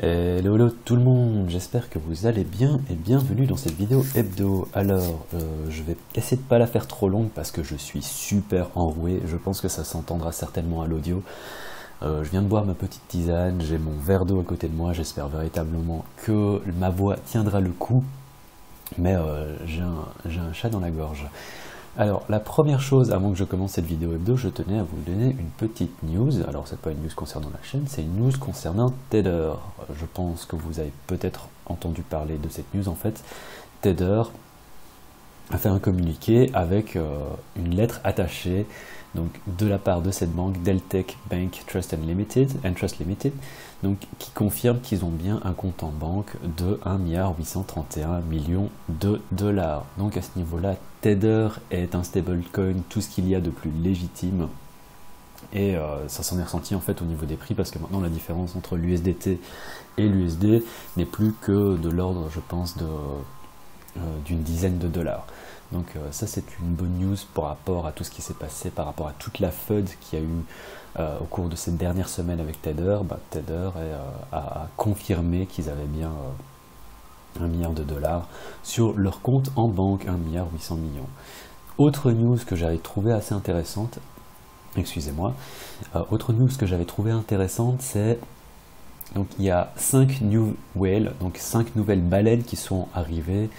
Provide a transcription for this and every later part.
Hello tout le monde, j'espère que vous allez bien et bienvenue dans cette vidéo hebdo. Alors, je vais essayer de pas la faire trop longue parce que je suis super enroué, je pense que ça s'entendra certainement à l'audio. Je viens de boire ma petite tisane, j'ai mon verre d'eau à côté de moi, j'espère véritablement que ma voix tiendra le coup, mais j'ai un chat dans la gorge. Alors, la première chose, avant que je commence cette vidéo hebdo, je tenais à vous donner une petite news. Alors, c'est pas une news concernant la chaîne, c'est une news concernant Tether. Je pense que vous avez peut-être entendu parler de cette news en fait. Tether a fait un communiqué avec une lettre attachée donc, de la part de cette banque, Deltec Bank Trust Limited, donc, qui confirme qu'ils ont bien un compte en banque de 1,831 milliard de dollars. Donc à ce niveau-là, Tether est un stablecoin, tout ce qu'il y a de plus légitime. Et ça s'en est ressenti en fait au niveau des prix parce que maintenant la différence entre l'USDT et l'USD n'est plus que de l'ordre, je pense, d'une dizaine de dollars. Donc ça c'est une bonne news par rapport à tout ce qui s'est passé, par rapport à toute la FUD qu'il y a eu au cours de ces dernières semaines avec Tether. Tether a confirmé qu'ils avaient bien 1 milliard de dollars sur leur compte en banque, 1,8 milliard. Autre news que j'avais trouvé assez intéressante, autre news que j'avais trouvé intéressante, c'est donc il y a 5 new whales, donc 5 nouvelles baleines qui sont arrivées,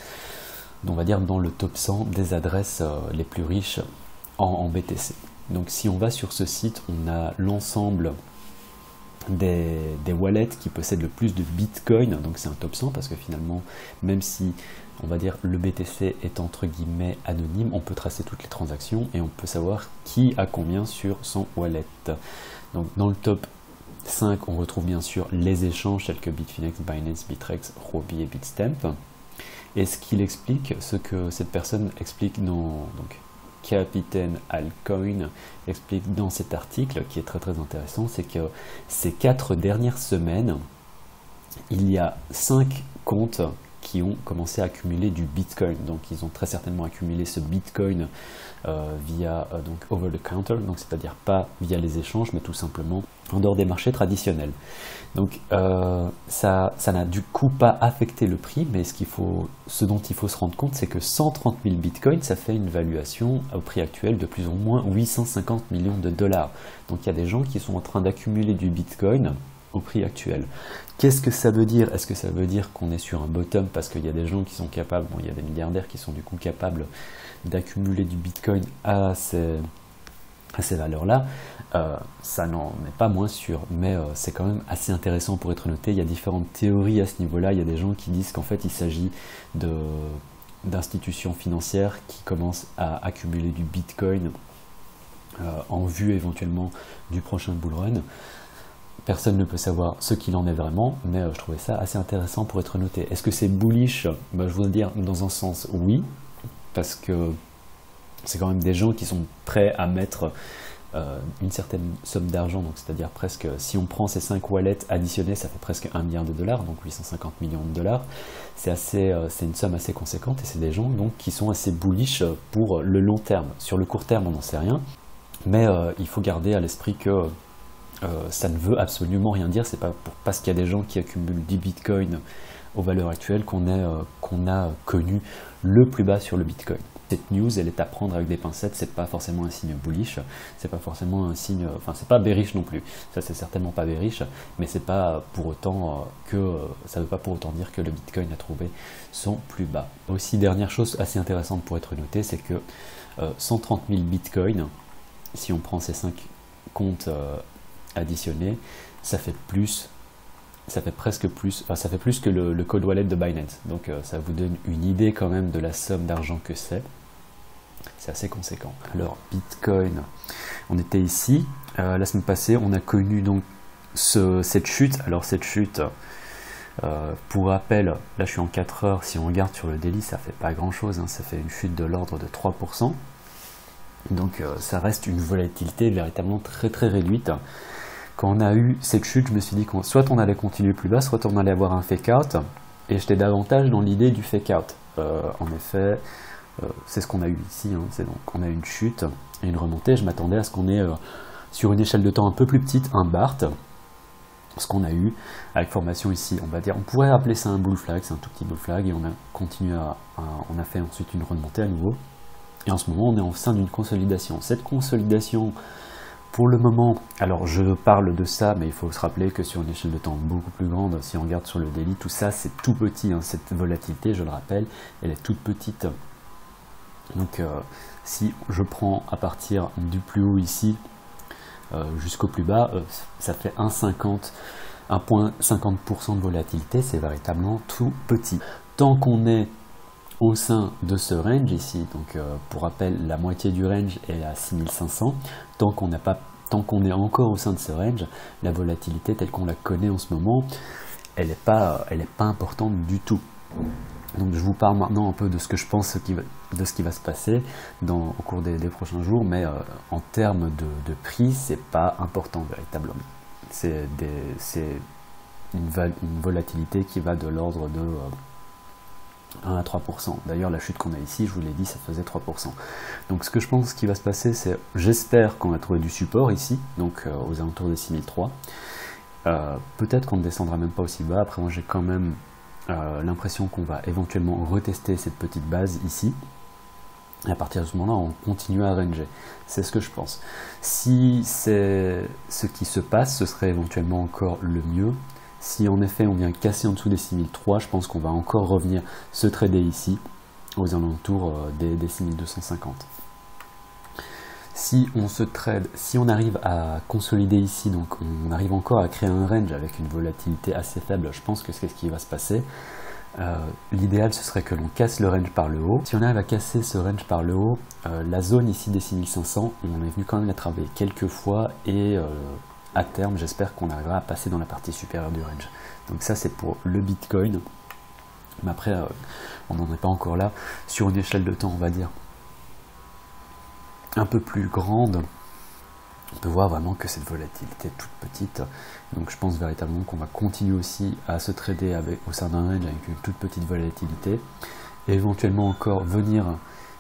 on va dire dans le top 100 des adresses les plus riches en BTC. Donc si on va sur ce site, on a l'ensemble des wallets qui possèdent le plus de Bitcoin, donc c'est un top 100 parce que finalement, même si on va dire le BTC est entre guillemets anonyme, on peut tracer toutes les transactions et on peut savoir qui a combien sur son wallet. Donc dans le top 5, on retrouve bien sûr les échanges tels que Bitfinex, Binance, Bittrex, Huobi et Bitstamp. Et ce qu'il explique, ce que cette personne explique dans Capitaine Alcoin explique dans cet article, qui est très très intéressant, c'est que ces 4 dernières semaines, il y a 5 comptes qui ont commencé à accumuler du Bitcoin. Donc ils ont très certainement accumulé ce Bitcoin via donc over the counter, donc c'est-à-dire pas via les échanges, mais tout simplement en dehors des marchés traditionnels. Donc ça n'a du coup pas affecté le prix, mais ce dont il faut se rendre compte, c'est que 130 000 bitcoins, ça fait une valuation au prix actuel de plus ou moins 850 millions de dollars. Donc il y a des gens qui sont en train d'accumuler du bitcoin au prix actuel. Qu'est-ce que ça veut dire? Est-ce que ça veut dire qu'on est sur un bottom parce qu'il y a des gens qui sont capables, il y a des milliardaires qui sont du coup capables d'accumuler du bitcoin à ces valeurs-là? Ça n'en est pas moins sûr, mais c'est quand même assez intéressant pour être noté. Il y a différentes théories à ce niveau-là. Il y a des gens qui disent qu'en fait il s'agit d'institutions financières qui commencent à accumuler du bitcoin en vue éventuellement du prochain bull run. Personne ne peut savoir ce qu'il en est vraiment, mais je trouvais ça assez intéressant pour être noté. Est-ce que c'est bullish? Je voudrais dire dans un sens oui, parce que c'est quand même des gens qui sont prêts à mettre une certaine somme d'argent, donc c'est-à-dire presque, si on prend ces 5 wallets additionnés, ça fait presque 1 milliard de dollars, donc 850 millions de dollars. C'est une somme assez conséquente et c'est des gens donc qui sont assez bullish pour le long terme. Sur le court terme, on n'en sait rien, mais il faut garder à l'esprit que ça ne veut absolument rien dire. C'est pas parce qu'il y a des gens qui accumulent du Bitcoin aux valeurs actuelles qu'on a connu le plus bas sur le Bitcoin. Cette news, elle est à prendre avec des pincettes, c'est pas forcément un signe bullish, c'est pas forcément un signe, enfin c'est pas bearish non plus, ça c'est certainement pas bearish, mais c'est pas pour autant ça veut pas pour autant dire que le Bitcoin a trouvé son plus bas. Aussi, dernière chose assez intéressante pour être notée, c'est que 130 000 Bitcoin, si on prend ces 5 comptes additionnés, ça fait presque plus, enfin ça fait plus que le cold wallet de Binance. Donc ça vous donne une idée quand même de la somme d'argent que c'est. C'est assez conséquent. Alors Bitcoin, on était ici, la semaine passée, on a connu donc cette chute. Alors cette chute, pour rappel, là je suis en 4 heures, si on regarde sur le daily, ça fait pas grand chose, hein, ça fait une chute de l'ordre de 3%. Donc ça reste une volatilité véritablement très très réduite. Quand on a eu cette chute, je me suis dit que soit on allait continuer plus bas, soit on allait avoir un fake-out, et j'étais davantage dans l'idée du fake-out. En effet, c'est ce qu'on a eu ici, hein. C'est donc on a eu une chute et une remontée. Je m'attendais à ce qu'on ait sur une échelle de temps un peu plus petite un BART, ce qu'on a eu avec formation ici, on va dire, on pourrait appeler ça un bull flag, c'est un tout petit bull flag, et on a continué on a fait ensuite une remontée à nouveau, et en ce moment on est au sein d'une consolidation. Cette consolidation, pour le moment, alors je parle de ça, mais il faut se rappeler que sur une échelle de temps beaucoup plus grande, si on regarde sur le daily, tout ça c'est tout petit, hein, cette volatilité, je le rappelle, elle est toute petite. Donc si je prends à partir du plus haut ici, jusqu'au plus bas, ça fait 1,50% de volatilité, c'est véritablement tout petit. Tant qu'on est au sein de ce range ici, donc pour rappel, la moitié du range est à 6500, tant qu'on est encore au sein de ce range, la volatilité telle qu'on la connaît en ce moment, elle n'est pas importante du tout. Donc je vous parle maintenant un peu de ce que je pense de ce qui va se passer au cours des prochains jours, mais en termes de prix, c'est pas important véritablement. C'est une volatilité qui va de l'ordre de 1 à 3%. D'ailleurs, la chute qu'on a ici, je vous l'ai dit, ça faisait 3%. Donc ce que je pense qui va se passer, c'est, j'espère qu'on va trouver du support ici, donc aux alentours des 6003. Peut-être qu'on ne descendra même pas aussi bas. Après, moi j'ai quand même l'impression qu'on va éventuellement retester cette petite base ici. Et à partir de ce moment-là, on continue à ranger. C'est ce que je pense. Si c'est ce qui se passe, ce serait éventuellement encore le mieux. Si en effet on vient casser en dessous des 6003, je pense qu'on va encore revenir se trader ici, aux alentours des 6250. Si on se trade, si on arrive à consolider ici, donc on arrive encore à créer un range avec une volatilité assez faible, je pense que c'est ce qui va se passer. L'idéal ce serait que l'on casse le range par le haut. Si on arrive à casser ce range par le haut, la zone ici des 6500, on est venu quand même la travailler quelques fois et à terme j'espère qu'on arrivera à passer dans la partie supérieure du range. Donc ça c'est pour le Bitcoin, mais après on n'en est pas encore là. Sur une échelle de temps on va dire un peu plus grande, on peut voir vraiment que cette volatilité est toute petite. Donc je pense véritablement qu'on va continuer aussi à se trader au sein d'un range avec une toute petite volatilité, et éventuellement encore venir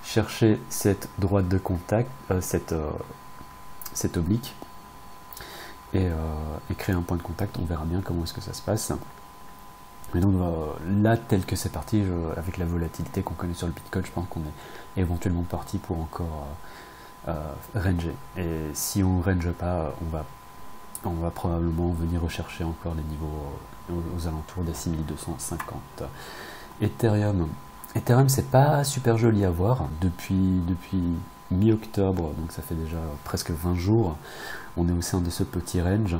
chercher cette droite de contact, cette oblique, et créer un point de contact. On verra bien comment est-ce que ça se passe. Mais donc là, tel que c'est parti, avec la volatilité qu'on connaît sur le Bitcoin, je pense qu'on est éventuellement parti pour encore ranger. Et si on ne range pas, on va probablement venir rechercher encore les niveaux aux alentours des 6250. Ethereum, c'est pas super joli à voir depuis mi-octobre, donc ça fait déjà presque 20 jours. On est au sein de ce petit range.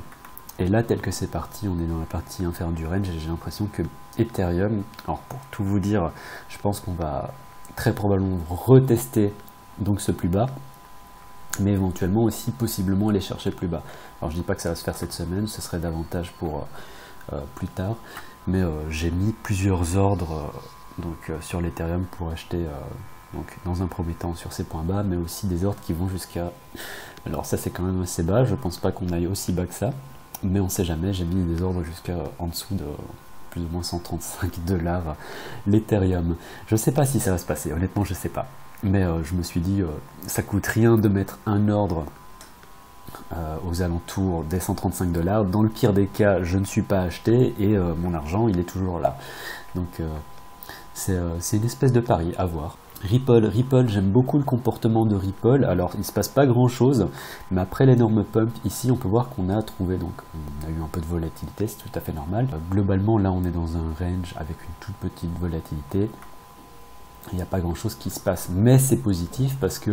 Et là, tel que c'est parti, on est dans la partie inférieure du range, et j'ai l'impression que Ethereum, alors pour tout vous dire, je pense qu'on va très probablement retester donc ce plus bas, mais éventuellement aussi possiblement aller chercher plus bas. Alors je dis pas que ça va se faire cette semaine, ce serait davantage pour plus tard, mais j'ai mis plusieurs ordres sur l'Ethereum pour acheter donc dans un premier temps sur ces points bas, mais aussi des ordres qui vont jusqu'à, alors ça c'est quand même assez bas, je pense pas qu'on aille aussi bas que ça, mais on sait jamais. J'ai mis des ordres jusqu'à en dessous de plus ou moins 135 $ l'Ethereum. Je sais pas si ça va se passer, honnêtement je sais pas. Mais je me suis dit, ça coûte rien de mettre un ordre aux alentours des 135 $. Dans le pire des cas, je ne suis pas acheté et mon argent, il est toujours là. Donc c'est une espèce de pari à voir. Ripple, j'aime beaucoup le comportement de Ripple. Alors il ne se passe pas grand chose, mais après l'énorme pump ici, on peut voir qu'on a trouvé, donc on a eu un peu de volatilité, c'est tout à fait normal. Globalement, là on est dans un range avec une toute petite volatilité. Il n'y a pas grand chose qui se passe, mais c'est positif parce que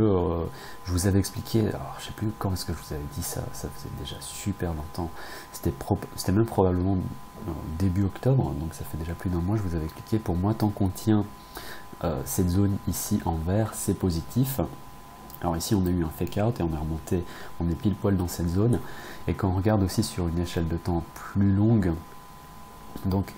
je vous avais expliqué, alors je sais plus quand est-ce que je vous avais dit ça, ça faisait déjà super longtemps, c'était même probablement début octobre, donc ça fait déjà plus d'un mois, je vous avais expliqué, pour moi tant qu'on tient cette zone ici en vert, c'est positif. Alors ici on a eu un fake out et on est remonté, on est pile poil dans cette zone, et quand on regarde aussi sur une échelle de temps plus longue, donc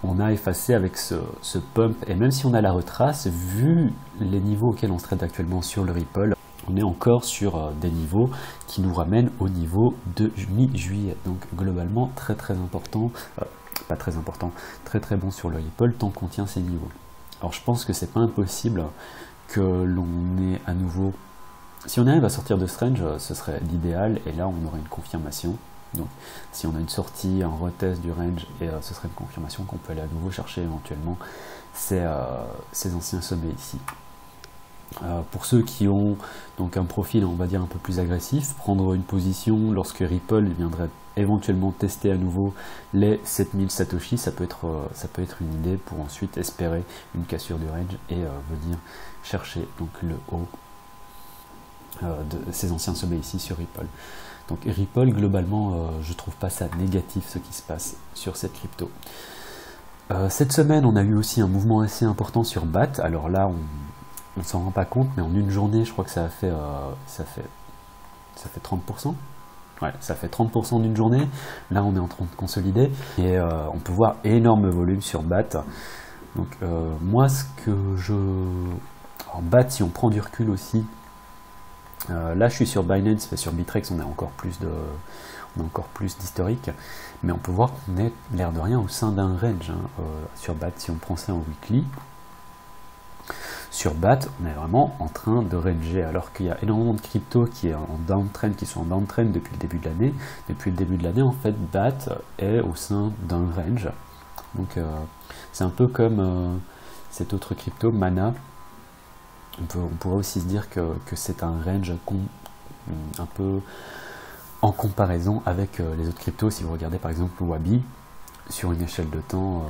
on a effacé avec ce pump, et même si on a la retrace, vu les niveaux auxquels on se trade actuellement sur le Ripple, on est encore sur des niveaux qui nous ramènent au niveau de mi-juillet. Donc globalement très très important, pas très important, très très bon sur le Ripple tant qu'on tient ces niveaux. Alors je pense que c'est pas impossible que l'on ait à nouveau, si on arrive à sortir de ce range, ce serait l'idéal, et là on aurait une confirmation. Donc si on a une sortie, un retest du range, et ce serait une confirmation qu'on peut aller à nouveau chercher éventuellement ces anciens sommets ici. Pour ceux qui ont donc un profil, on va dire, un peu plus agressif, prendre une position lorsque Ripple viendrait éventuellement tester à nouveau les 7000 Satoshi, ça peut être une idée pour ensuite espérer une cassure du range et venir chercher donc le haut de ces anciens sommets ici sur Ripple. Donc Ripple, globalement, je trouve pas ça négatif ce qui se passe sur cette crypto. Cette semaine, on a eu aussi un mouvement assez important sur BAT. Alors là, on ne s'en rend pas compte, mais en une journée, je crois que ça fait 30%. Ouais, ça fait 30% d'une journée. Là, on est en train de consolider et on peut voir énorme volume sur BAT. Donc moi, alors, BAT, si on prend du recul aussi, là, je suis sur Binance, mais sur Bittrex, on a encore plus d'historique, mais on peut voir qu'on est, l'air de rien, au sein d'un range sur BAT. Si on prend ça en weekly, sur BAT, on est vraiment en train de ranger, alors qu'il y a énormément de cryptos qui sont en downtrend depuis le début de l'année. Depuis le début de l'année, en fait, BAT est au sein d'un range. Donc, c'est un peu comme cette autre crypto, Mana. On pourrait aussi se dire que c'est un range un peu en comparaison avec les autres cryptos. Si vous regardez par exemple Wabi, sur une échelle de temps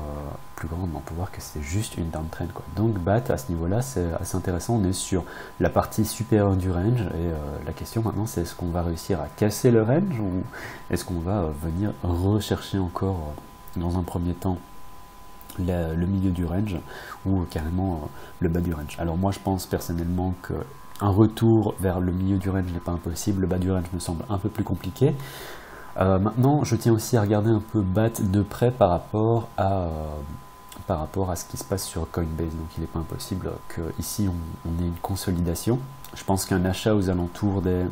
plus grande, on peut voir que c'est juste une downtrend, quoi. Donc BAT à ce niveau-là, c'est assez intéressant. On est sur la partie supérieure du range et la question maintenant, c'est est-ce qu'on va réussir à casser le range ou est-ce qu'on va venir rechercher encore dans un premier temps le milieu du range ou carrément le bas du range. Alors moi je pense personnellement qu'un retour vers le milieu du range n'est pas impossible, le bas du range me semble un peu plus compliqué. Maintenant je tiens aussi à regarder un peu BAT de près par rapport à ce qui se passe sur Coinbase. Donc il n'est pas impossible qu'ici on ait une consolidation. Je pense qu'un achat aux alentours des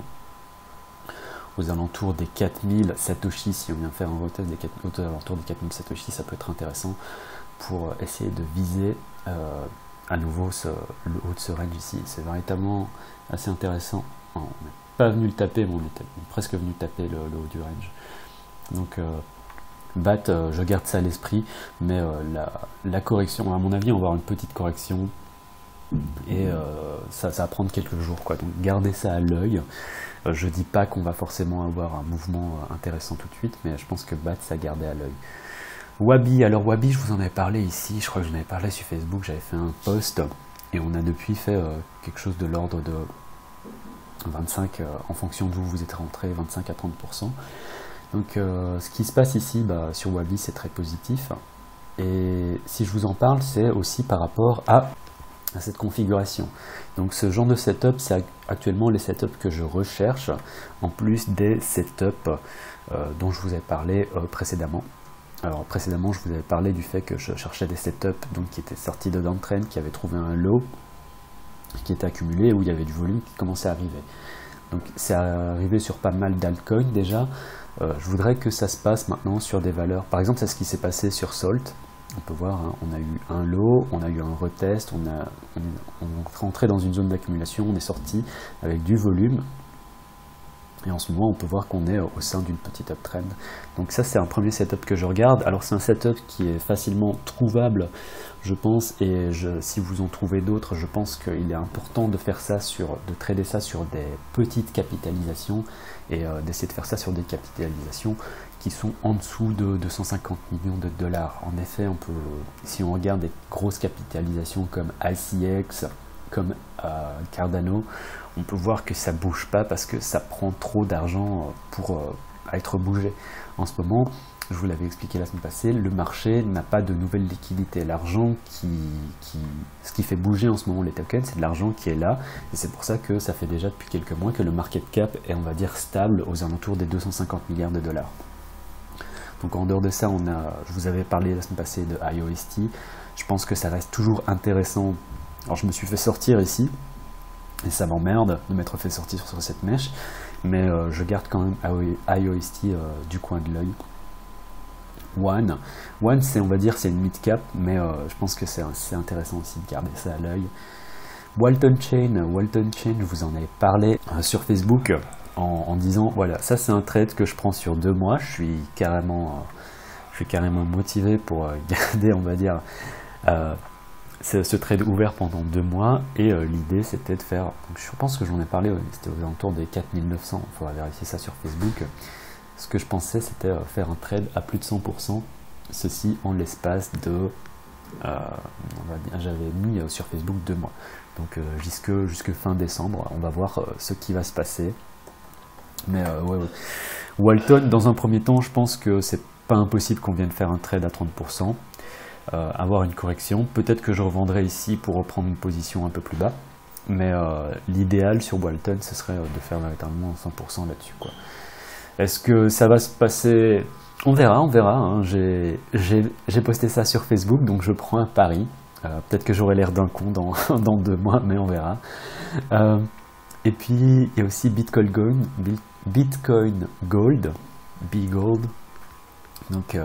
4000 Satoshi, si on vient faire un retest aux alentours des 4000 Satoshi, ça peut être intéressant pour essayer de viser à nouveau le haut de ce range ici. C'est véritablement assez intéressant. On n'est pas venu le taper, mais on est presque venu taper le haut du range. Donc BAT, je garde ça à l'esprit, mais la correction, à mon avis, on va avoir une petite correction et ça va prendre quelques jours, quoi. Donc gardez ça à l'œil. Je dis pas qu'on va forcément avoir un mouvement intéressant tout de suite, mais je pense que BAT, ça gardait à l'œil. Wabi, alors Wabi, je vous en avais parlé ici, je crois que j'en avais parlé sur Facebook, j'avais fait un post et on a depuis fait quelque chose de l'ordre de 25, en fonction d'où vous êtes rentré, 25 à 30%. Donc ce qui se passe ici sur Wabi, c'est très positif. Et si je vous en parle, c'est aussi par rapport à cette configuration. Donc ce genre de setup, c'est actuellement les setups que je recherche, en plus des setups dont je vous ai parlé précédemment. Alors précédemment, je vous avais parlé du fait que je cherchais des setups donc, qui étaient sortis de downtrend, qui avaient trouvé un low, qui était accumulé, où il y avait du volume qui commençait à arriver. Donc c'est arrivé sur pas mal d'altcoins déjà. Je voudrais que ça se passe maintenant sur des valeurs. Par exemple, c'est ce qui s'est passé sur Salt. On peut voir, hein, on a eu un low, on a eu un retest, on est rentré dans une zone d'accumulation, on est sorti avec du volume. Et en ce moment, on peut voir qu'on est au sein d'une petite uptrend. Donc ça, c'est un premier setup que je regarde. Alors c'est un setup qui est facilement trouvable, je pense. Et si vous en trouvez d'autres, je pense qu'il est important de faire ça de trader ça sur des petites capitalisations et d'essayer de faire ça sur des capitalisations qui sont en dessous de 250 millions de dollars. En effet, si on regarde des grosses capitalisations comme ICX, comme Cardano, on peut voir que ça bouge pas parce que ça prend trop d'argent pour être bougé. En ce moment, je vous l'avais expliqué la semaine passée, le marché n'a pas de nouvelle liquidité. L'argent ce qui fait bouger en ce moment les tokens, c'est de l'argent qui est là. Et c'est pour ça que ça fait déjà depuis quelques mois que le market cap est, on va dire, stable aux alentours des 250 milliards de dollars. Donc en dehors de ça, je vous avais parlé la semaine passée de IOST. Je pense que ça reste toujours intéressant. Alors je me suis fait sortir ici, et ça m'emmerde de m'être fait sortir sur cette mèche, mais je garde quand même IOST du coin de l'œil. One, c'est, on va dire, c'est une mid-cap, mais je pense que c'est intéressant aussi de garder ça à l'œil. Walton Chain, je vous en avais parlé sur Facebook. en disant voilà, ça c'est un trade que je prends sur 2 mois, je suis carrément motivé pour garder, on va dire, ce trade ouvert pendant 2 mois, et l'idée c'était de faire, donc je pense que j'en ai parlé, c'était aux alentours des 4900, il faudra vérifier ça sur Facebook. Ce que je pensais c'était faire un trade à plus de 100%, ceci en l'espace de, j'avais mis sur Facebook 2 mois, donc jusque fin décembre, on va voir ce qui va se passer. Mais ouais. Walton, dans un premier temps, je pense que c'est pas impossible qu'on vienne faire un trade à 30%, avoir une correction. Peut-être que je revendrai ici pour reprendre une position un peu plus bas, mais l'idéal sur Walton, ce serait de faire véritablement 100% là-dessus, quoi. Est-ce que ça va se passer? On verra, hein. J'ai posté ça sur Facebook, donc je prends un pari. Peut-être que j'aurai l'air d'un con dans 2 mois, mais on verra. Et puis, il y a aussi Bitcoin Gold, B-Gold. Donc,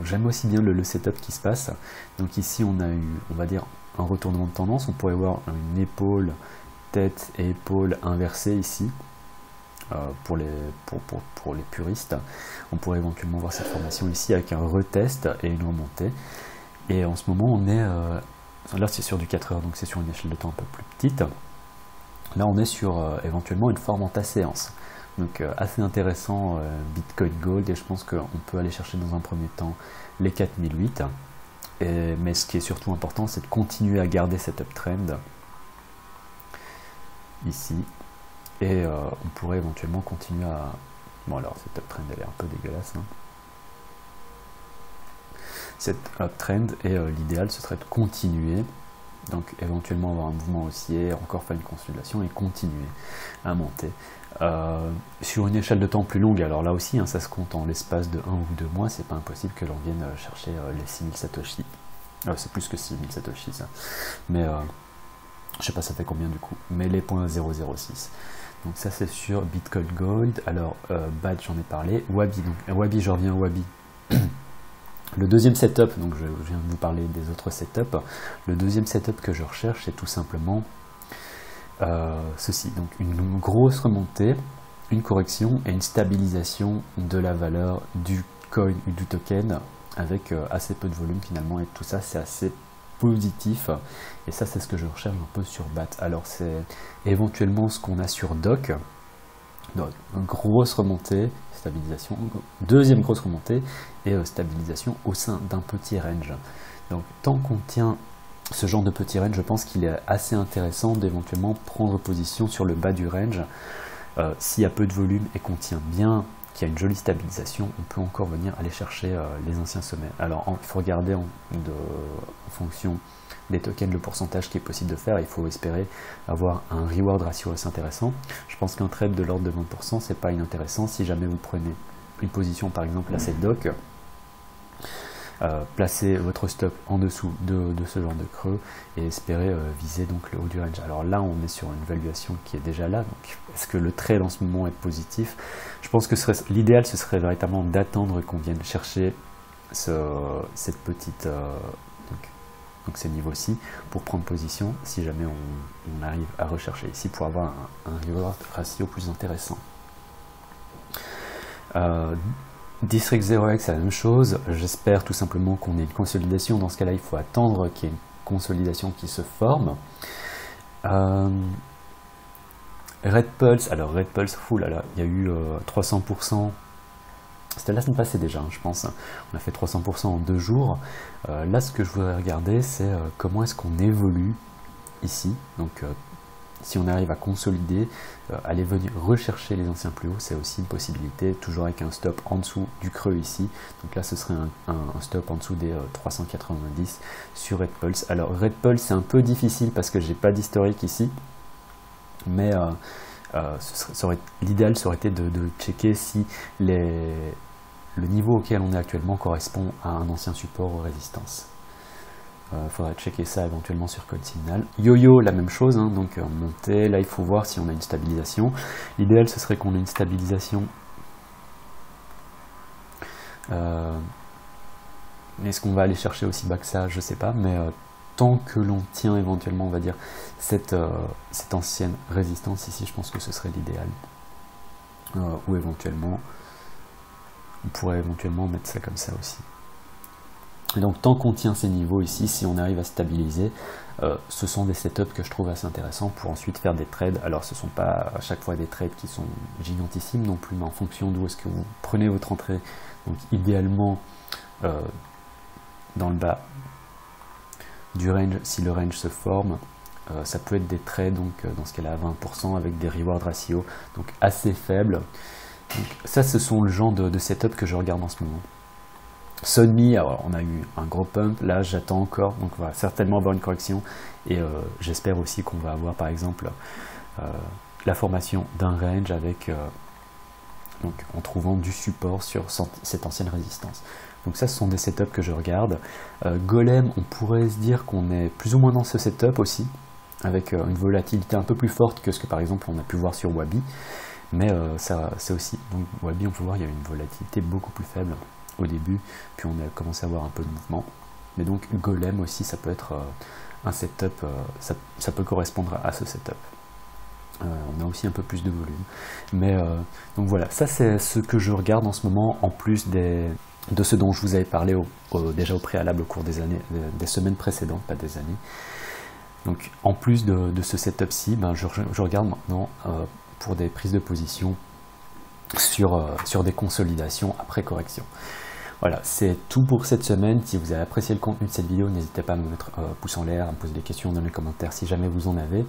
j'aime aussi bien le setup qui se passe. Donc ici, on a eu, on va dire, un retournement de tendance. On pourrait voir une épaule, tête et épaule inversée ici. Pour les puristes, on pourrait éventuellement voir cette formation ici avec un retest et une remontée. Et en ce moment, on est, là c'est sur du 4 heures, donc c'est sur une échelle de temps un peu plus petite. Là, on est sur éventuellement une forme en ta séance. Donc assez intéressant Bitcoin Gold, et je pense qu'on peut aller chercher dans un premier temps les 4008. Mais ce qui est surtout important, c'est de continuer à garder cet uptrend ici. Et on pourrait éventuellement continuer à... Bon, alors cette uptrend elle est un peu dégueulasse, hein. Cette uptrend, et l'idéal ce serait de continuer, donc éventuellement avoir un mouvement haussier, encore faire une consolidation et continuer à monter sur une échelle de temps plus longue. Alors là aussi, hein, ça se compte en l'espace de 1 ou 2 mois, c'est pas impossible que l'on vienne chercher les 6000 Satoshi. C'est plus que 6000 Satoshi ça, mais je sais pas ça fait combien du coup, mais les points 0,06. Donc ça c'est sur Bitcoin Gold. Alors BAT, j'en ai parlé. Wabi, donc Wabi, je reviens à Wabi. Le deuxième setup, donc je viens de vous parler des autres setups. Le deuxième setup que je recherche, c'est tout simplement ceci. Donc une grosse remontée, une correction et une stabilisation de la valeur du coin ou du token avec assez peu de volume finalement. Et tout ça, c'est assez positif, et ça c'est ce que je recherche un peu sur BAT. Alors c'est éventuellement ce qu'on a sur DOC. Donc une grosse remontée, stabilisation, deuxième grosse remontée et stabilisation au sein d'un petit range. Donc tant qu'on tient ce genre de petit range, je pense qu'il est assez intéressant d'éventuellement prendre position sur le bas du range. S'il y a peu de volume et qu'on tient bien, qu'il y a une jolie stabilisation, on peut encore venir aller chercher les anciens sommets. Alors il faut regarder en fonction des tokens le pourcentage qui est possible de faire. Il faut espérer avoir un reward ratio assez intéressant. Je pense qu'un trade de l'ordre de 20%, c'est pas inintéressant. Si jamais vous prenez une position par exemple à cette doc, placez votre stop en dessous de ce genre de creux et espérez viser donc le haut du range. Alors là on est sur une valuation qui est déjà là, donc est-ce que le trade en ce moment est positif? Je pense que l'idéal ce serait véritablement d'attendre qu'on vienne chercher cette petite donc ces niveaux-ci pour prendre position si jamais on arrive à rechercher ici pour avoir un reward ratio plus intéressant. District 0x, c'est la même chose. J'espère tout simplement qu'on ait une consolidation. Dans ce cas-là, il faut attendre qu'il y ait une consolidation qui se forme. Red Pulse, alors Red Pulse, là, il y a eu 300%. C'était la semaine passée déjà, hein, je pense. On a fait 300% en 2 jours. Là, ce que je voudrais regarder, c'est comment est-ce qu'on évolue ici. Donc, si on arrive à consolider, aller venir rechercher les anciens plus hauts, c'est aussi une possibilité, toujours avec un stop en dessous du creux ici. Donc là, ce serait un stop en dessous des 390 sur Red Pulse. Alors, Red Pulse, c'est un peu difficile parce que j'ai pas d'historique ici, mais l'idéal ça aurait été de checker si le niveau auquel on est actuellement correspond à un ancien support ou résistance. Faudrait checker ça éventuellement sur Code Signal. Yo-yo, la même chose, hein, donc montée, là il faut voir si on a une stabilisation. L'idéal ce serait qu'on ait une stabilisation. Est-ce qu'on va aller chercher aussi bas que ça? Je sais pas, mais tant que l'on tient éventuellement, on va dire, cette ancienne résistance ici, je pense que ce serait l'idéal. ou éventuellement, on pourrait éventuellement mettre ça comme ça aussi. Et donc tant qu'on tient ces niveaux ici, si on arrive à stabiliser, ce sont des setups que je trouve assez intéressants pour ensuite faire des trades. Alors ce ne sont pas à chaque fois des trades qui sont gigantissimes non plus, mais en fonction d'où est-ce que vous prenez votre entrée. Donc idéalement dans le bas du range, si le range se forme, ça peut être des trades donc dans ce cas-là à 20% avec des reward ratios donc assez faibles. Donc, ça, ce sont le genre de setup que je regarde en ce moment. Sunmi, alors on a eu un gros pump, là j'attends encore, donc on va certainement avoir une correction et j'espère aussi qu'on va avoir par exemple la formation d'un range avec donc en trouvant du support sur cette ancienne résistance. Donc ça, ce sont des setups que je regarde. Golem, on pourrait se dire qu'on est plus ou moins dans ce setup aussi, avec une volatilité un peu plus forte que ce que par exemple on a pu voir sur Wabi, mais ça c'est aussi, donc Wabi on peut voir il y a une volatilité beaucoup plus faible au début, puis on a commencé à avoir un peu de mouvement, mais donc Golem aussi ça peut être un setup, ça peut correspondre à ce setup. On a aussi un peu plus de volume, mais donc voilà, ça c'est ce que je regarde en ce moment, en plus de ce dont je vous avais parlé déjà au préalable au cours des années, des semaines précédentes, pas des années. Donc en plus de ce setup-ci, ben, je regarde maintenant pour des prises de position sur des consolidations après correction. Voilà, c'est tout pour cette semaine. Si vous avez apprécié le contenu de cette vidéo, n'hésitez pas à me mettre pouce en l'air, à me poser des questions dans les commentaires si jamais vous en avez.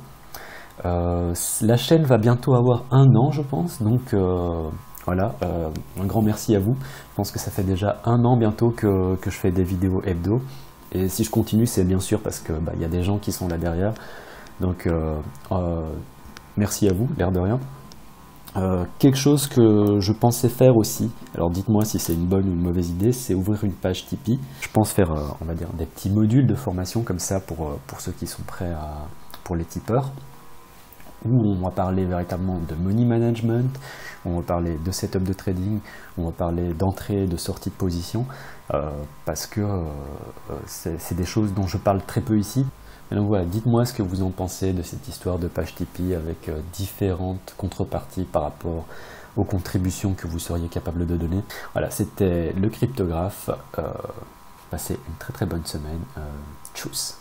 La chaîne va bientôt avoir 1 an, je pense, donc voilà, un grand merci à vous. Je pense que ça fait déjà 1 an bientôt que je fais des vidéos hebdo. Et si je continue, c'est bien sûr parce que y a des gens qui sont là derrière. Donc merci à vous, l'air de rien. Quelque chose que je pensais faire aussi, alors dites-moi si c'est une bonne ou une mauvaise idée, c'est ouvrir une page Tipeee. Je pense faire, on va dire, des petits modules de formation comme ça pour ceux qui sont prêts pour les tipeurs, où on va parler véritablement de money management, on va parler de setup de trading, on va parler d'entrée et de sortie de position, parce que c'est des choses dont je parle très peu ici. Et donc voilà, dites-moi ce que vous en pensez de cette histoire de page Tipeee avec différentes contreparties par rapport aux contributions que vous seriez capable de donner. Voilà, c'était le cryptographe. Passez une très très bonne semaine. Tchuss!